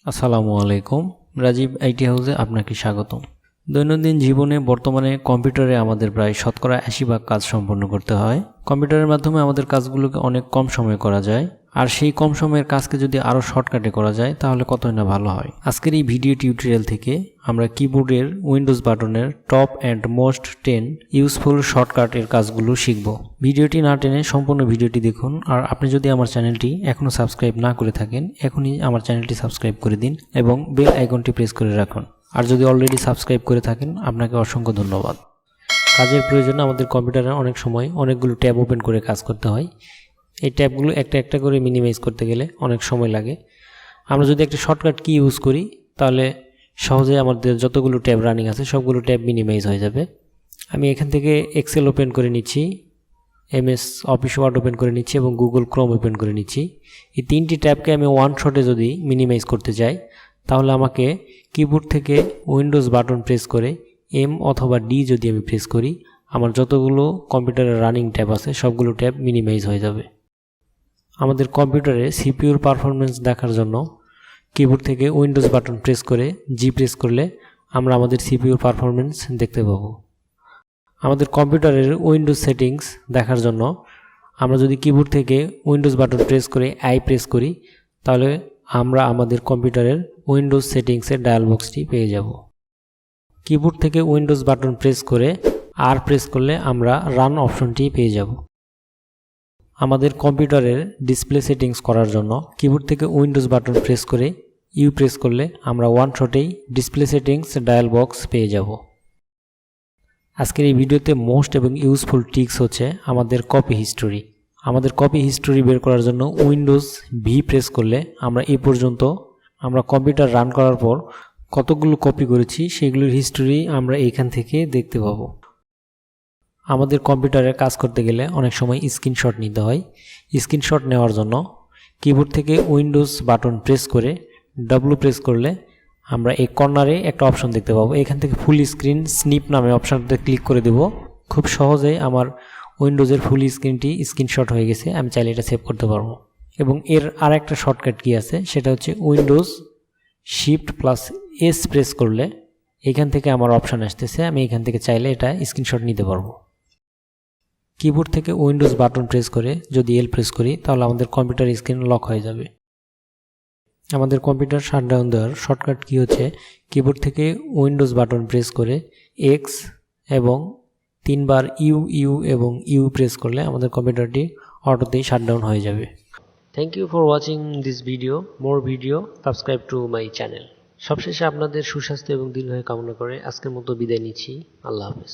আসসালামু আলাইকুম। রাজীব আইটি হাউসে আপনাকে স্বাগতম। দৈনন্দিন জীবনে বর্তমানে কম্পিউটারে আমাদের প্রায় শতকরা ৮০ ভাগ কাজ সম্পন্ন করতে হয়। কম্পিউটারের মাধ্যমে আমাদের কাজগুলোকে অনেক কম সময়ে করা যায়, আর সেই কম সময়ের কাজকে যদি আরও শর্টকাটে করা যায় তাহলে কতই না ভালো হয়। আজকের এই ভিডিও টিউটোরিয়াল থেকে আমরা কিবোর্ডের উইন্ডোজ বাটনের টপ অ্যান্ড মোস্ট 10 ইউজফুল শর্টকাটের কাজগুলো শিখব। ভিডিওটি না টেনে সম্পূর্ণ ভিডিওটি দেখুন। আর আপনি যদি আমার চ্যানেলটি এখনও সাবস্ক্রাইব না করে থাকেন, এখনই আমার চ্যানেলটি সাবস্ক্রাইব করে দিন এবং বেল আইকনটি প্রেস করে রাখুন। আর যদি অলরেডি সাবস্ক্রাইব করে থাকেন, আপনাকে অসংখ্য ধন্যবাদ। কাজের প্রয়োজনে আমাদের কম্পিউটারে অনেক সময় অনেকগুলো ট্যাব ওপেন করে কাজ করতে হয়। এই ট্যাবগুলো একটা একটা করে মিনিমাইজ করতে গেলে অনেক সময় লাগে। আমরা যদি একটা শর্টকাট কি ইউজ করি তাহলে সহজে আমাদের যতগুলো ট্যাব রানিং আছে সবগুলো ট্যাব মিনিমাইজ হয়ে যাবে। আমি এখান থেকে এক্সেল ওপেন করে নিচ্ছি, এমএস অফিস ওয়ার্ড ওপেন করে নিচ্ছি এবং গুগল ক্রোম ওপেন করে নিচ্ছি। এই তিনটি ট্যাবকে আমি ওয়ান শটে যদি মিনিমাইজ করতে চাই তাহলে আমাকে কিবোর্ড থেকে উইন্ডোজ বাটন প্রেস করে এম অথবা ডি যদি আমি প্রেস করি, আমার যতগুলো কম্পিউটারের রানিং ট্যাব আছে সবগুলো ট্যাব মিনিমাইজ হয়ে যাবে। আমাদের কম্পিউটারে সিপিইউর পারফরমেন্স দেখার জন্য কিবোর্ড থেকে উইন্ডোজ বাটন প্রেস করে জি প্রেস করলে আমরা আমাদের সিপিইউর পারফরমেন্স দেখতে পাবো। আমাদের কম্পিউটারের উইন্ডোজ সেটিংস দেখার জন্য আমরা যদি কিবোর্ড থেকে উইন্ডোজ বাটন প্রেস করে আই প্রেস করি তাহলে আমরা আমাদের কম্পিউটারের উইন্ডোজ সেটিংসের ডায়াল বক্সটি পেয়ে যাব। কিবোর্ড থেকে উইন্ডোজ বাটন প্রেস করে আর প্রেস করলে আমরা রান অপশনটি পেয়ে যাব। আমাদের কম্পিউটারের ডিসপ্লে সেটিংস করার জন্য কিবোর্ড থেকে উইন্ডোজ বাটন প্রেস করে ইউ প্রেস করলে আমরা ওয়ান শটেই ডিসপ্লে সেটিংস ডায়াল বক্স পেয়ে যাব। আজকের এই ভিডিওতে মোস্ট এবং ইউজফুল টিপস হচ্ছে আমাদের কপি হিস্টোরি। আমাদের কপি হিস্টোরি বের করার জন্য উইন্ডোজ ভি প্রেস করলে আমরা এই পর্যন্ত আমরা কম্পিউটার রান করার পর কতগুলো কপি করেছি সেগুলোর হিস্টোরি আমরা এইখান থেকে দেখতে পাবো। আমাদের কম্পিউটারে কাজ করতে গেলে অনেক সময় স্ক্রিনশট নিতে হয়। স্ক্রিনশট নেওয়ার জন্য কিবোর্ড থেকে উইন্ডোজ বাটন প্রেস করে ডব্লিউ প্রেস করলে আমরা এই কর্নারে একটা অপশন দেখতে পাবো। এখান থেকে ফুল স্ক্রিন স্নিপ নামে অপশনটাতে ক্লিক করে দেব। খুব সহজেই আমার উইন্ডোজের ফুল স্ক্রিনটি স্ক্রিনশট হয়ে গেছে। আমি চাইলে এটা সেভ করতে পারবো। এবং এর আর একটা শর্টকাট কি আছে সেটা হচ্ছে Windows shift plus S press করলে এখান থেকে আমার অপশন আসতেছে, আমি এখান থেকে চাইলে এটা স্ক্রিনশট নিতে পারবো। কিবোর্ড থেকে উইন্ডোজ বাটন প্রেস করে যদি এল প্রেস করি তাহলে আমাদের কম্পিউটার স্ক্রিন লক হয়ে যাবে। আমাদের কম্পিউটার শাটডাউন দেওয়ার শর্টকাট কি হচ্ছে কিবোর্ড থেকে উইন্ডোজ বাটন প্রেস করে এক্স এবং 3বার ইউ ইউ এবং ইউ প্রেস করলে আমাদের কম্পিউটারটি অটোতেই শাটডাউন হয়ে যাবে। Thank you for watching this video. More video subscribe to my channel. সবশেষে আপনাদের সুস্বাস্থ্য এবং দীর্ঘায়ু কামনা করে আজকের মতো বিদায় নিচ্ছি। আল্লাহ হাফেজ।